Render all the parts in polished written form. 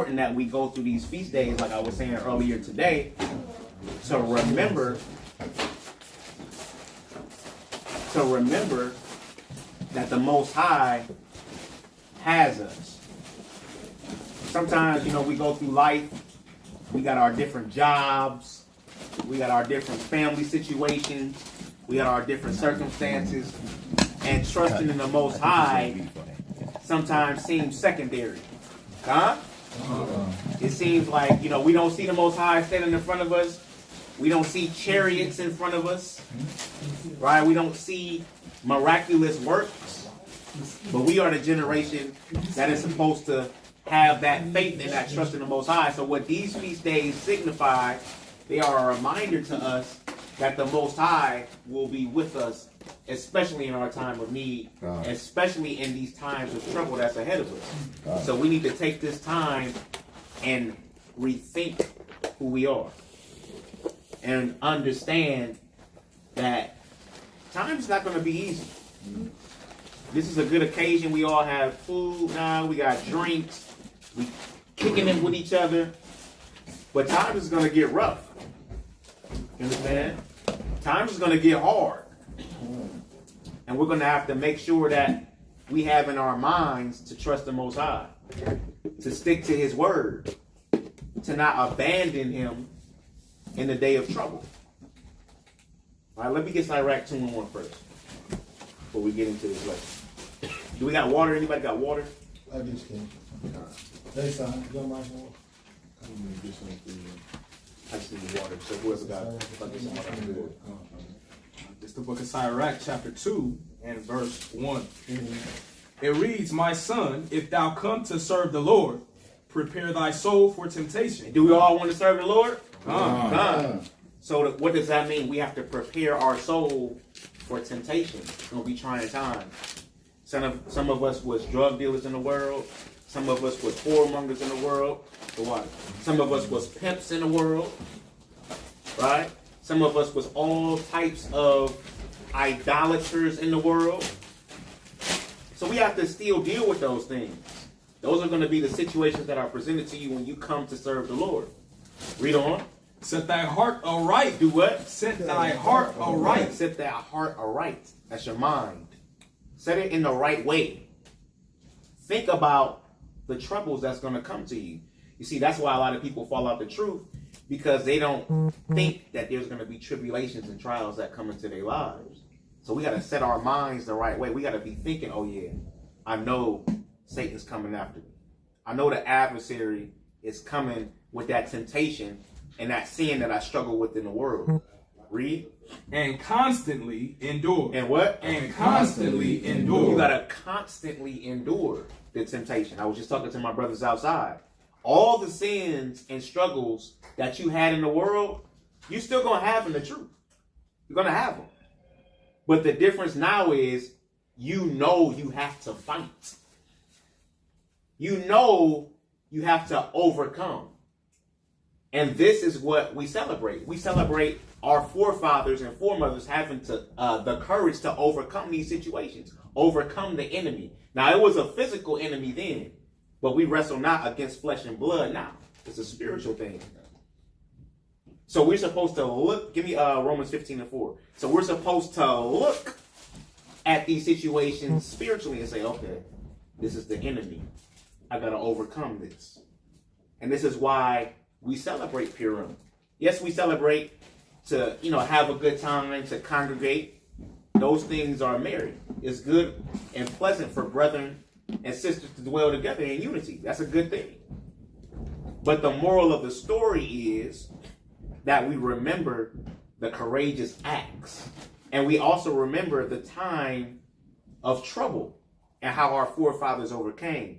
important that we go through these feast days, like I was saying earlier today, to remember that the Most High has us. Sometimes, we go through life, we got our different jobs, we got our different family situations, we got our different circumstances, and trusting in the Most High sometimes seems secondary. Huh? It seems like, we don't see the Most High standing in front of us. We don't see chariots in front of us. Right? We don't see miraculous works. But we are the generation that is supposed to have that faith and that trust in the Most High. So what these feast days signify, they are a reminder to us that the Most High will be with us, especially in our time of need, especially in these times of trouble that's ahead of us. So we need to take this time and rethink who we are and understand that time is not going to be easy. This is a good occasion. We all have food now. We got drinks. We kicking it with each other. But time is going to get rough. You understand? Time is going to get hard. And we're going to have to make sure that we have in our minds to trust the Most High, to stick to His word, to not abandon Him in the day of trouble. All right, let me get Sirach 2:1 first before we get into this lesson. Do we got water? Anybody got water? I just can't. Hey, son, you got my water? I just need water. So whoever got it. It's the book of Sirach, chapter 2, and verse 1. It reads, "My son, if thou come to serve the Lord, prepare thy soul for temptation." Do we all want to serve the Lord? So what does that mean? We have to prepare our soul for temptation. It's going to be trying times. Some of us was drug dealers in the world. Some of us was whoremongers in the world. Some of us was pimps in the world. Right? Some of us was all types of idolaters in the world. So we have to still deal with those things. Those are going to be the situations that are presented to you when you come to serve the Lord. Read on. Set thy heart aright. Do what? Set thy heart aright. Set thy heart aright. That's your mind. Set it in the right way. Think about the troubles that's going to come to you. You see, that's why a lot of people fall out the truth, because they don't think that there's going to be tribulations and trials that come into their lives. So we got to set our minds the right way. We got to be thinking, oh yeah, I know Satan's coming after me. I know the adversary is coming with that temptation and that sin that I struggle with in the world. Read. And constantly endure. And what? And constantly endure. You got to constantly endure the temptation. I was just talking to my brothers outside. All the sins and struggles that you had in the world, you still going to have in the truth. You're going to have them. But the difference now is, you have to fight. You have to overcome. And this is what we celebrate. We celebrate our forefathers and foremothers having the courage to overcome these situations, overcome the enemy. Now, it was a physical enemy then, but we wrestle not against flesh and blood now. It's a spiritual thing. So we're supposed to look, give me Romans 15:4. So we're supposed to look at these situations spiritually and say, okay, this is the enemy. I got to overcome this. And this is why we celebrate Purim. Yes, we celebrate to, have a good time, to congregate. Those things are merry. It's good and pleasant for brethren and sisters to dwell together in unity. That's a good thing. But the moral of the story is that we remember the courageous acts. And we also remember the time of trouble and how our forefathers overcame.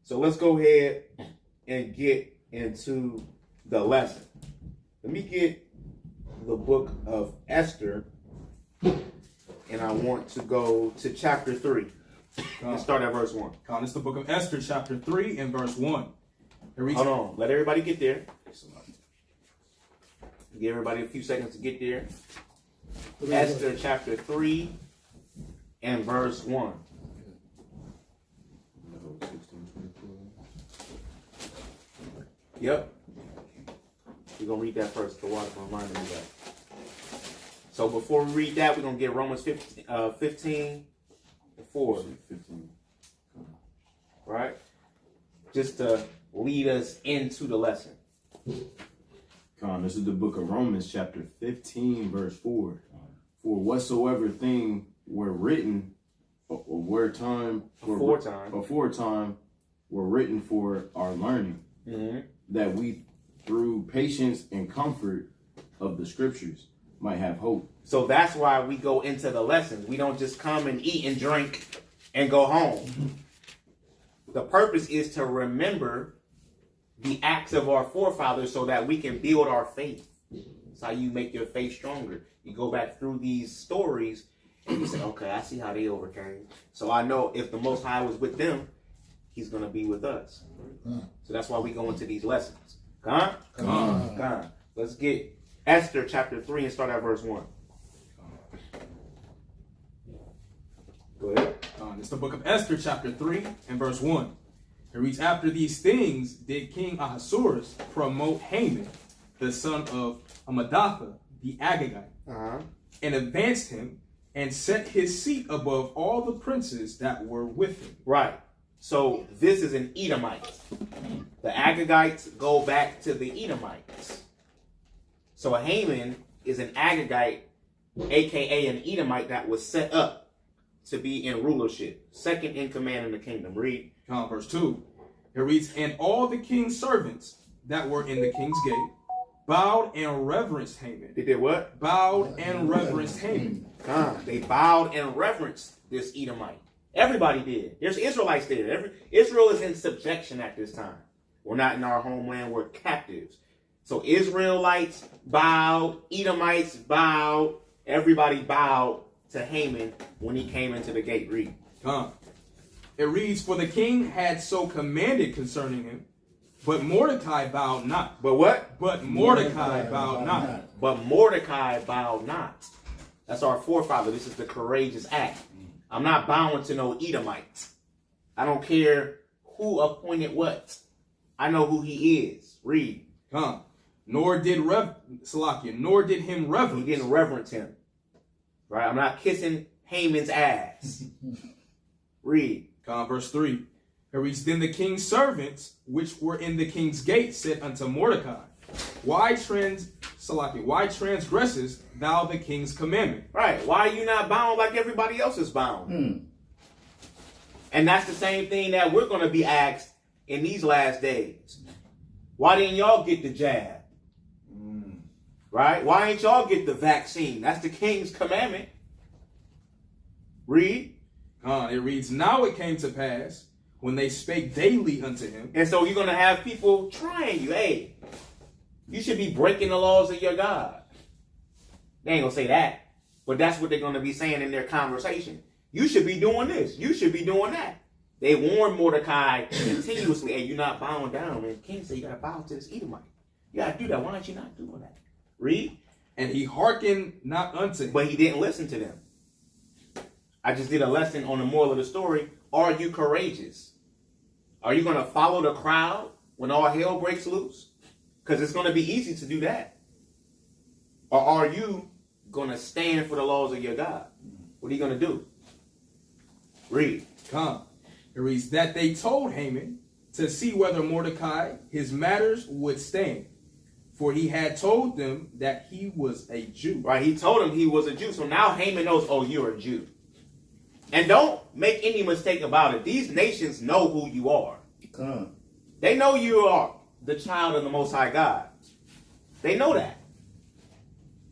So let's go ahead and get into the lesson. Let me get the book of Esther, and I want to go to chapter 3. Let's start at verse 1. It's the book of Esther, chapter 3, and verse 1. Hold on. Let everybody get there. Give everybody a few seconds to get there. Esther, chapter 3, and verse 1. Yep. We're going to read that first. The water reminded me of that. So before we read that, we're going to get Romans 15, 4. 15. Right? Just to lead us into the lesson. Come on, this is the book of Romans, chapter 15, verse 4. For whatsoever thing were written, aforetime, were written for our learning, that we, through patience and comfort of the scriptures, might have hope. So that's why we go into the lessons. We don't just come and eat and drink and go home. The purpose is to remember the acts of our forefathers so that we can build our faith. That's how you make your faith stronger. You go back through these stories and you say, okay, I see how they overcame. So I know if the Most High was with them, he's going to be with us. So that's why we go into these lessons. Come on. Let's get Esther chapter 3 and start at verse 1. Go ahead. It's the book of Esther, chapter 3 and verse 1. It reads, after these things did King Ahasuerus promote Haman, the son of Hammedatha, the Agagite, and advanced him and set his seat above all the princes that were with him. Right. So this is an Edomite. The Agagites go back to the Edomites. So Haman is an Agagite, aka an Edomite that was set up to be in rulership, second in command in the kingdom. Read. Verse 2. It reads, and all the king's servants that were in the king's gate bowed and reverenced Haman. They did what? Bowed and reverenced Haman. They bowed and reverenced this Edomite. Everybody did. There's Israelites there. Israel is in subjection at this time. We're not in our homeland. We're captives. So Israelites bowed. Edomites bowed. Everybody bowed to Haman when he came into the gate. Read. It reads, for the king had so commanded concerning him, but Mordecai bowed not. But what? But Mordecai bowed not. But Mordecai bowed not. That's our forefather. This is the courageous act. I'm not bowing to no Edomite. I don't care who appointed what. I know who he is. Read. Nor did him reverence. He didn't reverence him. Right? I'm not kissing Haman's ass. Read. Verse 3. It reads, then the king's servants, which were in the king's gate, said unto Mordecai, why transgressest thou the king's commandment? Right. Why are you not bound like everybody else is bound? And that's the same thing that we're going to be asked in these last days. Why didn't y'all get the jab? Right? Why ain't y'all get the vaccine? That's the king's commandment. Read. It reads, now it came to pass when they spake daily unto him. And so you're going to have people trying you. Hey, you should be breaking the laws of your God. They ain't going to say that. But that's what they're going to be saying in their conversation. You should be doing this. You should be doing that. They warn Mordecai continuously, hey, you're not bowing down. And the king said you got to bow to this Edomite. You got to do that. Why aren't you not doing that? Read. And he hearkened not unto him. But he didn't listen to them. I just did a lesson on the moral of the story. Are you courageous? Are you going to follow the crowd when all hell breaks loose? Because it's going to be easy to do that. Or are you going to stand for the laws of your God? What are you going to do? Read. It reads, that they told Haman to see whether Mordecai his matters would stand. For he had told them that he was a Jew. Right, he told him he was a Jew. So now Haman knows, oh, you're a Jew. And don't make any mistake about it. These nations know who you are. They know you are the child of the Most High God. They know that.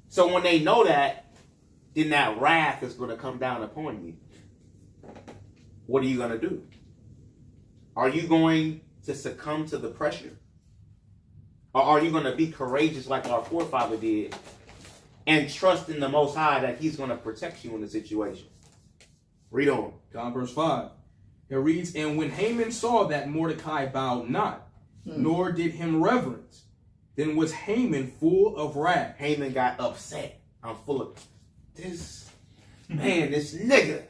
So when they know that, then that wrath is going to come down upon you. What are you going to do? Are you going to succumb to the pressure? Or are you going to be courageous like our forefather did and trust in the Most High that he's going to protect you in the situation? Read on. Verse 5. It reads, and when Haman saw that Mordecai bowed not, nor did him reverence, then was Haman full of wrath. Haman got upset. I'm full of this. Man, this nigga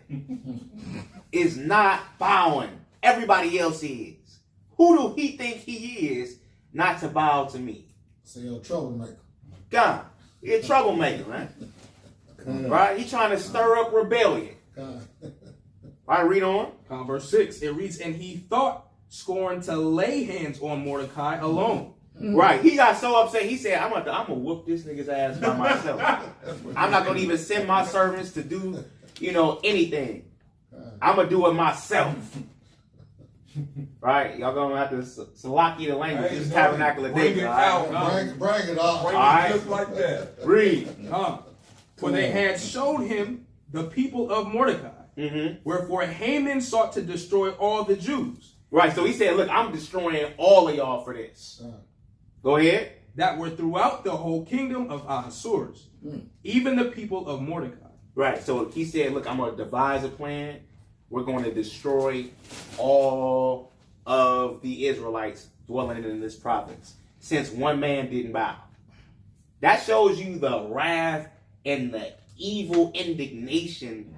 is not bowing. Everybody else is. Who do he think he is not to bow to me. Say you're a troublemaker. God, he a troublemaker, man. Right? He trying to stir up rebellion. God. All right, read on. Verse 6, it reads, and he thought scorn to lay hands on Mordecai alone. Right. He got so upset, he said, I'm gonna whoop this nigga's ass by myself. I'm not gonna even send my servants to do, anything. I'm gonna do it myself. Right? Y'all gonna have to Salaki the language. This is tabernacle of Bring David. it all right? out. Bring it out. Bring All right. it just like that. Read. For they had showed him the people of Mordecai. Mm-hmm. Wherefore Haman sought to destroy all the Jews. Right. So he said, look, I'm destroying all of y'all for this. Go ahead. That were throughout the whole kingdom of Ahasuerus, even the people of Mordecai. Right. So he said, look, I'm going to devise a plan. We're going to destroy all of the Israelites dwelling in this province since one man didn't bow. That shows you the wrath and the evil indignation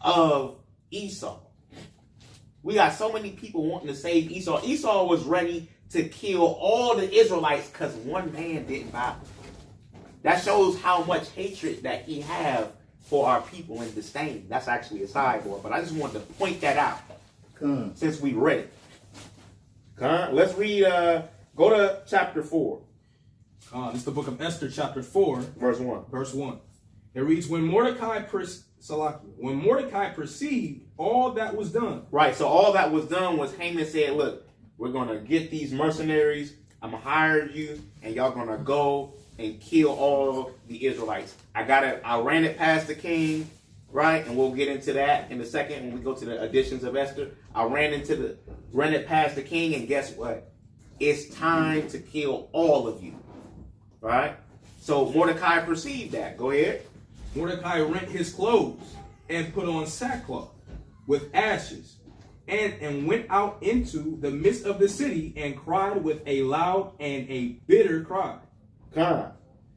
of Esau. We got so many people wanting to save Esau. Esau was ready to kill all the Israelites because one man didn't bow. That shows how much hatred that he have for our people and disdain. That's actually a sidebar, but I just wanted to point that out since we read it. Let's read, go to chapter 4. This is the book of Esther, chapter 4, Verse 1. verse 1. It reads, when Mordecai perceived all that was done. Right, so all that was done was Haman said, look, we're going to get these mercenaries. I'm going to hire you, and y'all going to go and kill all the Israelites. I ran it past the king, right? And we'll get into that in a second when we go to the editions of Esther. I ran it past the king, and guess what? It's time to kill all of you, right? So Mordecai perceived that. Go ahead. Mordecai rent his clothes and put on sackcloth with ashes and went out into the midst of the city and cried with a loud and a bitter cry.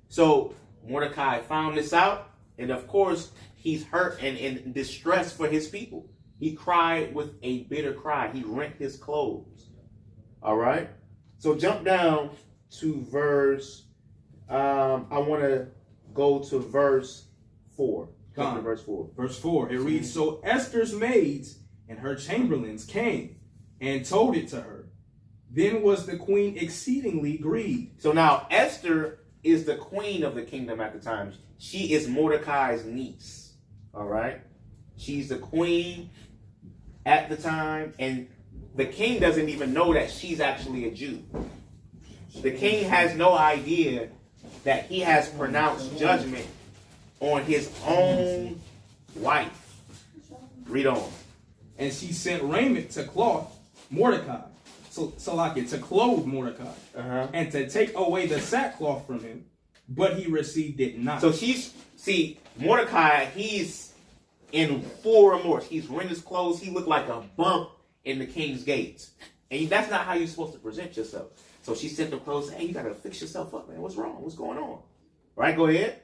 So Mordecai found this out, and of course he's hurt and in distress for his people. He cried with a bitter cry. He rent his clothes. All right. So jump down to verse. I want to go to verse 4. Come to verse 4. Verse 4. It reads, so Esther's maids and her chamberlains came and told it to her. Then was the queen exceedingly grieved. So now Esther is the queen of the kingdom at the time. She is Mordecai's niece. All right. She's the queen at the time, and the king doesn't even know that she's actually a Jew. The king has no idea that he has pronounced judgment on his own wife. Read on. And she sent raiment to cloth Mordecai, to clothe Mordecai, and to take away the sackcloth from him, but he received it not. So Mordecai, he's in full remorse. He's rent his clothes. He looked like a bump in the king's gates. And that's not how you're supposed to present yourself. So she sent the clothes, hey, you got to fix yourself up, man. What's wrong? What's going on? Right, go ahead.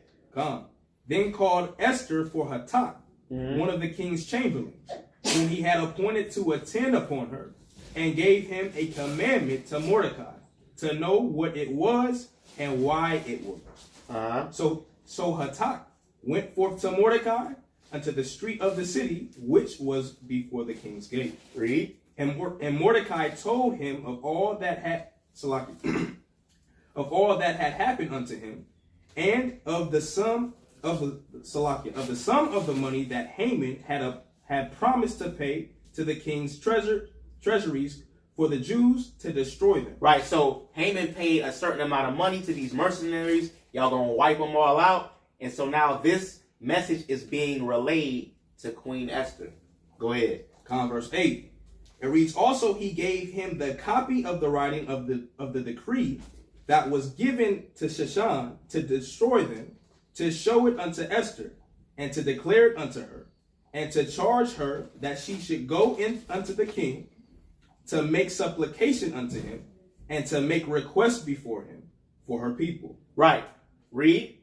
Then called Esther for Hatak, one of the king's chamberlains, whom he had appointed to attend upon her, and gave him a commandment to Mordecai, to know what it was and why it was. So Hatak went forth to Mordecai unto the street of the city, which was before the king's gate. Read. And Mordecai told him of all that had happened unto him, and of the sum of the money that Haman had promised to pay to the king's treasuries for the Jews to destroy them. Right, so Haman paid a certain amount of money to these mercenaries. Y'all gonna wipe them all out. And so now this message is being relayed to Queen Esther. Go ahead. Verse 8. It reads, also he gave him the copy of the writing of the decree that was given to Sheshan to destroy them, to show it unto Esther, and to declare it unto her, and to charge her that she should go in unto the king, to make supplication unto him, and to make request before him for her people. Right. Read.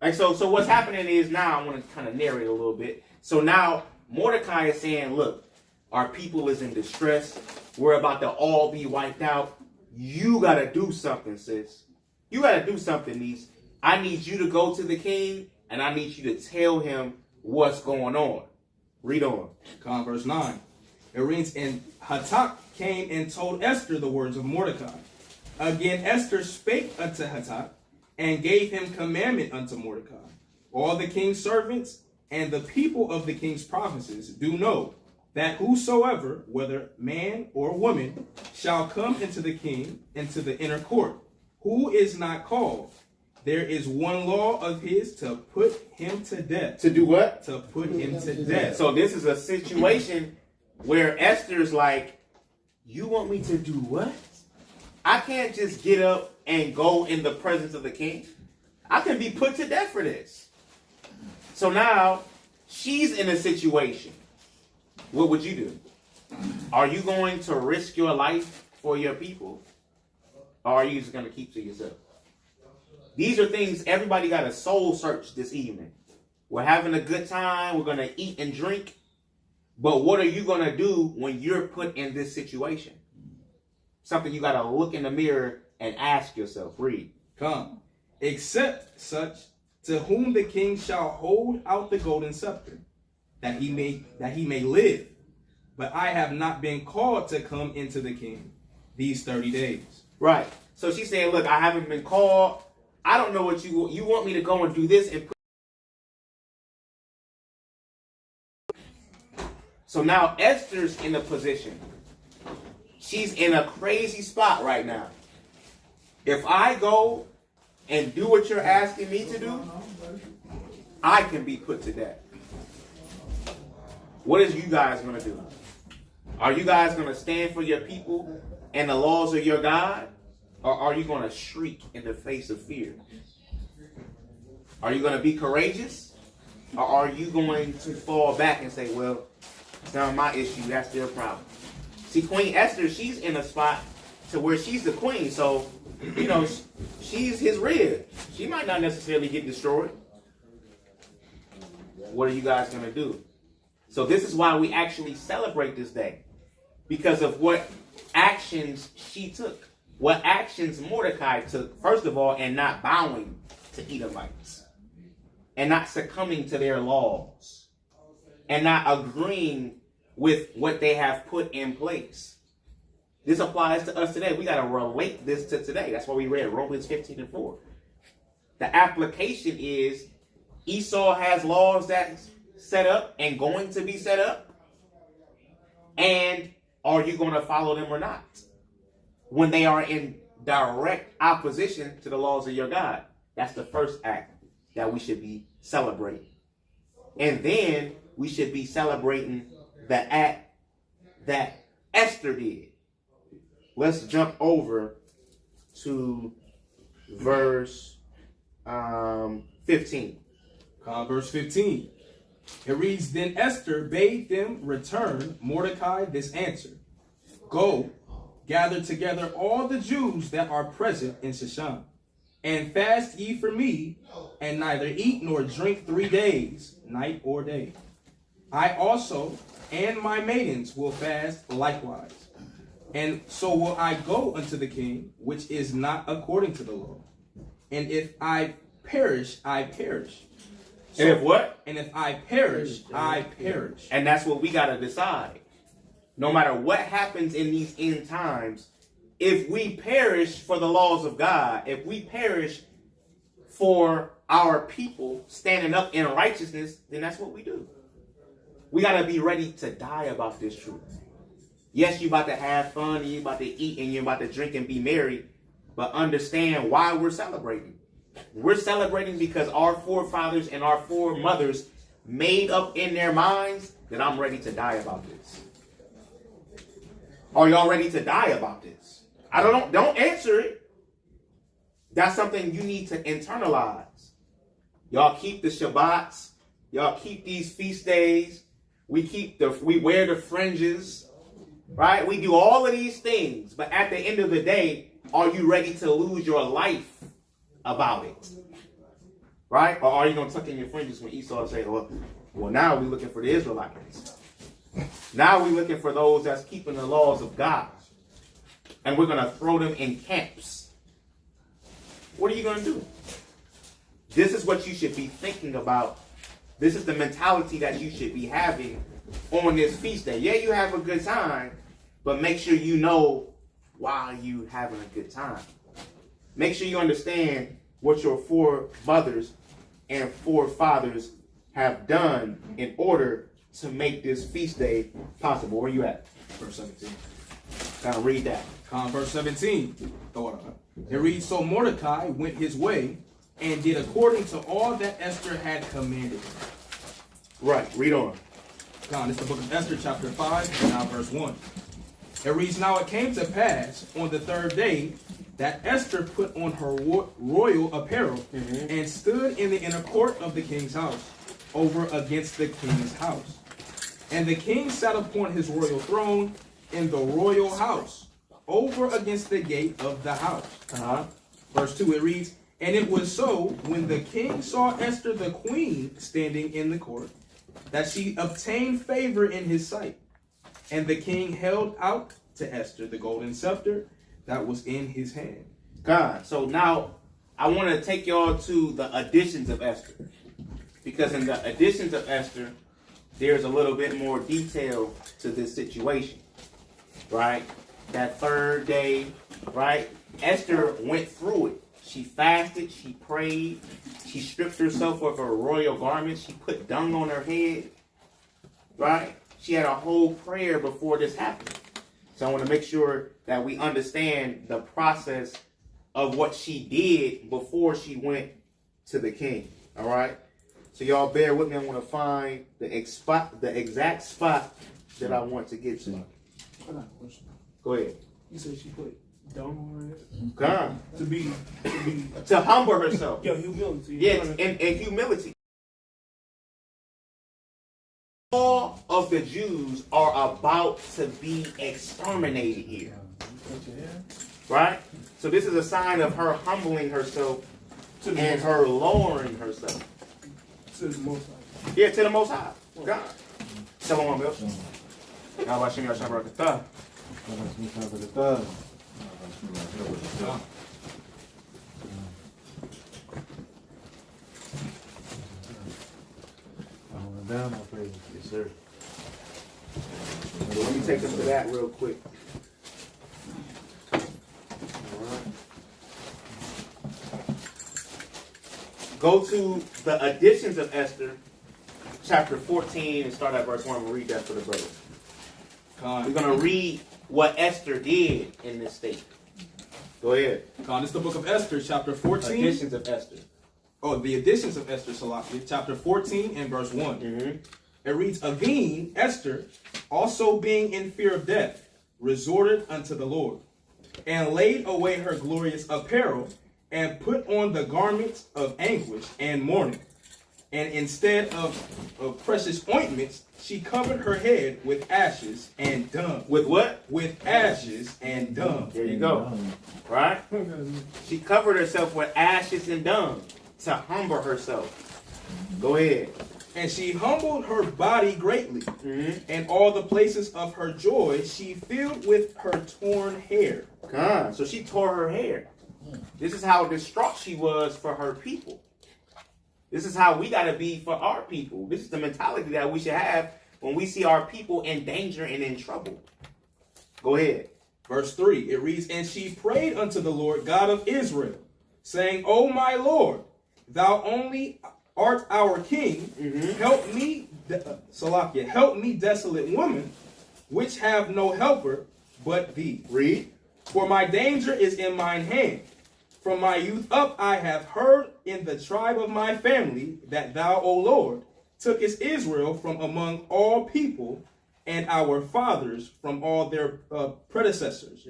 Like so what's happening is now I want to kind of narrate a little bit. So now Mordecai is saying, look, our people is in distress. We're about to all be wiped out. you got to do something, sis. You got to do something, niece. I need you to go to the king, and I need you to tell him what's going on. Read on. Verse 9. It reads, and Hatak came and told Esther the words of Mordecai. Again Esther spake unto Hatak, and gave him commandment unto Mordecai. All the king's servants and the people of the king's provinces do know that whosoever, whether man or woman, shall come into the king, into the inner court, who is not called, there is one law of his to put him to death. To do what? To put him to death. So this is a situation where Esther's like, you want me to do what? I can't just get up and go in the presence of the king. I can be put to death for this. So now she's in a situation. What would you do? Are you going to risk your life for your people? Or are you just going to keep to yourself? These are things everybody got a soul search this evening. We're having a good time. We're going to eat and drink. But what are you going to do when you're put in this situation? Something you got to look in the mirror and ask yourself. Read. Come, except such to whom the king shall hold out the golden scepter, that he may live. But I have not been called to come into the king these 30 days. Right. So she's saying, look, I haven't been called. I don't know what you want me to go and do this and put. So now Esther's in a position. She's in a crazy spot right now. If I go and do what you're asking me to do, I can be put to death. What is you guys going to do? Are you guys going to stand for your people and the laws of your God? Or are you going to shriek in the face of fear? Are you going to be courageous? Or are you going to fall back and say, well, it's not my issue, that's their problem? See, Queen Esther, she's in a spot to where she's the queen. So, you know, she's his rib. She might not necessarily get destroyed. What are you guys going to do? So this is why we actually celebrate this day. Because of what actions she took. What actions Mordecai took, first of all, and not bowing to Edomites. And not succumbing to their laws. And not agreeing with what they have put in place. This applies to us today. We got to relate this to today. That's why we read Romans 15:4. The application is Esau has laws that's set up and going to be set up. And are you going to follow them or not? When they are in direct opposition to the laws of your God. That's the first act that we should be celebrating. And then we should be celebrating the act that Esther did. Let's jump over to verse 15. Verse 15. It reads, then Esther bade them return Mordecai this answer. Go, gather together all the Jews that are present in Shushan, and fast ye for me, and neither eat nor drink 3 days, night or day. I also and my maidens will fast likewise. And so will I go unto the king, which is not according to the law. And if I perish, I perish. So, And if what? And if I perish, I perish. And that's what we got to decide. No matter what happens in these end times, if we perish for the laws of God, if we perish for our people standing up in righteousness, then that's what we do. We got to be ready to die about this truth. Yes, you about to have fun, and you about to eat, and you're about to drink and be merry, but understand why we're celebrating. We're celebrating because our forefathers and our foremothers made up in their minds that I'm ready to die about this. Are y'all ready to die about this? I don't answer it. That's something you need to internalize. Y'all keep the Shabbats. Y'all keep these feast days. We wear the fringes. Right? We do all of these things. But at the end of the day, are you ready to lose your life about it? Right? Or are you going to tuck in your fringes when Esau say, well, now we're looking for the Israelites. Now we're looking for those that's keeping the laws of God. and we're going to throw them in camps. What are you going to do? This is what you should be thinking about. This is the mentality that you should be having on this feast day. Yeah, you have a good time, but make sure you know why you having a good time. Make sure you understand what your foremothers and forefathers have done in order to make this feast day possible. Where you at? Verse 17. Kind of read that. Verse 17. Throw it up. It reads, so Mordecai went his way and did according to all that Esther had commanded him. Right, read on. It's the book of Esther, chapter 5, and now verse 1. It reads, now it came to pass on the third day that Esther put on her royal apparel and stood in the inner court of the king's house, over against the king's house. And the king sat upon his royal throne in the royal house, over against the gate of the house. Verse 2, it reads, and it was so, when the king saw Esther the queen standing in the court, that she obtained favor in his sight. And the king held out to Esther the golden scepter that was in his hand. God. So now I want to take y'all to the additions of Esther. Because in the additions of Esther, there's a little bit more detail to this situation. Right? That third day, right? Esther went through it. She fasted, she prayed, she stripped herself of her royal garments, she put dung on her head, right? She had a whole prayer before this happened. So I want to make sure that we understand the process of what she did before she went to the king, all right? So y'all bear with me. I want to find the exact spot that I want to get to. Go ahead. You said she put dung on her head? God. To humble herself. Yo, humility. Yes, and humility. All of the Jews are about to be exterminated here. Right? So this is a sign of her humbling herself and her lowering herself. To the Most High. Yeah, to the Most High. God. Shalom, Bill. Now, Hashem Yahshua Barakatah. Down my praise. Yes, sir. So let me take us to that real quick. Alright. Go to the additions of Esther, chapter 14, and start at verse 1. We'll read that for the brothers. We're going to read what Esther did in this state. Go ahead. It's the book of Esther, chapter 14. Additions of Esther. Oh, the additions of Esther, Salakia, chapter 14 and verse 1. It reads, again, Esther, also being in fear of death, resorted unto the Lord, and laid away her glorious apparel, and put on the garments of anguish and mourning. And instead of precious ointments, she covered her head with ashes and dung. With what? With ashes and dung. There you go. Right? She covered herself with ashes and dung to humble herself. Go ahead. And she humbled her body greatly, and all the places of her joy she filled with her torn hair. God. So she tore her hair. This is how distraught she was for her people. This is how we got to be for our people. This is the mentality that we should have when we see our people in danger and in trouble. Go ahead. Verse 3, it reads, and she prayed unto the Lord God of Israel, saying, O my Lord, thou only art our king. Help me, Salakia, help me, desolate woman, which have no helper but thee. Read. For my danger is in mine hand. From my youth up I have heard in the tribe of my family that thou, O Lord, tookest Israel from among all people, and our fathers from all their predecessors,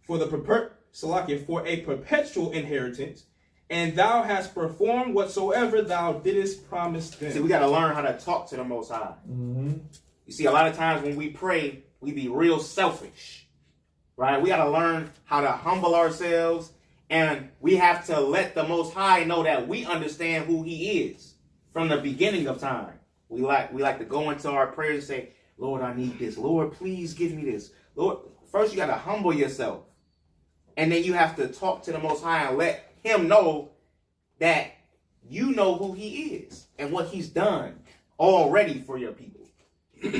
for a perpetual inheritance, and thou hast performed whatsoever thou didst promise them. See, we got to learn how to talk to the Most High. You see, a lot of times when we pray, we be real selfish, right? We got to learn how to humble ourselves, and we have to let the Most High know that we understand who He is from the beginning of time. We like to go into our prayers and say, Lord, I need this. Lord, please give me this. Lord, first you got to humble yourself. And then you have to talk to the Most High and let him know that you know who he is and what he's done already for your people.